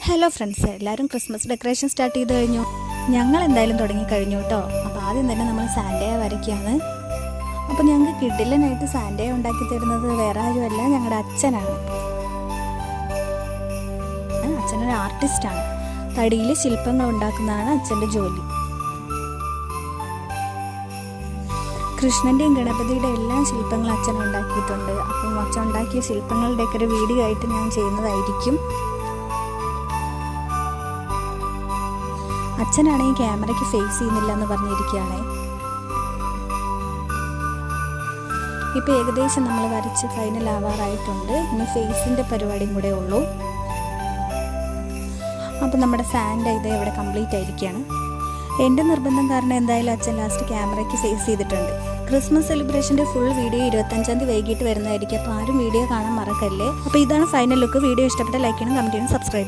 Hello friends, എല്ലാവരും Christmas decoration start ചെയ്ത് കഴിഞ്ഞു. ഞങ്ങൾ എന്തായാലും തുടങ്ങിക്കഴിഞ്ഞു കേട്ടോ. അപ്പോൾ ആദ്യം തന്നെ നമ്മൾ സാൻഡയ വരയ്ക്കുകയാണ്. അപ്പോൾ ഞങ്ങൾക്ക് കിഡിലനായിട്ട് സാൻഡയ ഉണ്ടാക്കി തരുന്നത് വേറെ ആരുമല്ല, ഞങ്ങളുടെ അച്ഛനാണ്. അച്ഛനൊരു ആർട്ടിസ്റ്റാണ്. തടിയിൽ ശില്പങ്ങൾ ഉണ്ടാക്കുന്നതാണ് അച്ഛൻ്റെ ജോലി. കൃഷ്ണൻ്റെയും ഗണപതിയുടെ എല്ലാം ശില്പങ്ങൾ അച്ഛൻ ഉണ്ടാക്കിയിട്ടുണ്ട്. അപ്പം അച്ഛൻ ഉണ്ടാക്കിയ ശില്പങ്ങളുടെയൊക്കെ ഒരു വീഡിയോ ആയിട്ട് ഞാൻ ചെയ്യുന്നതായിരിക്കും. അച്ഛനാണെങ്കിൽ ക്യാമറയ്ക്ക് ഫേസ് ചെയ്യുന്നില്ല എന്ന് പറഞ്ഞിരിക്കുകയാണേ. ഇപ്പോൾ ഏകദേശം നമ്മൾ വരച്ച് ഫൈനൽ ആവാറായിട്ടുണ്ട്. ഇനി ഫേസിൻ്റെ പരിപാടിയും കൂടെ ഉള്ളൂ. അപ്പോൾ നമ്മുടെ സാൻഡ് ഇത് ഇവിടെ കംപ്ലീറ്റ് ആയിരിക്കുകയാണ്. എൻ്റെ നിർബന്ധം കാരണം എന്തായാലും അച്ഛൻ ലാസ്റ്റ് ക്യാമറയ്ക്ക് ഫേസ് ചെയ്തിട്ടുണ്ട്. ക്രിസ്മസ് സെലിബ്രേഷൻ്റെ ഫുൾ വീഡിയോ 25-ാം തീയതി വൈകിട്ട് വരുന്നതായിരിക്കും. അപ്പോൾ ആരും വീഡിയോ കാണാൻ മറക്കല്ലേ. അപ്പോൾ ഇതാണ് ഫൈനൽ ലുക്ക്. വീഡിയോ ഇഷ്ടപ്പെട്ട ലൈക്ക് ചെയ്യണം, കമൻറ്റ് ചെയ്യണം, സബ്സ്ക്രൈബ് ചെയ്യണം.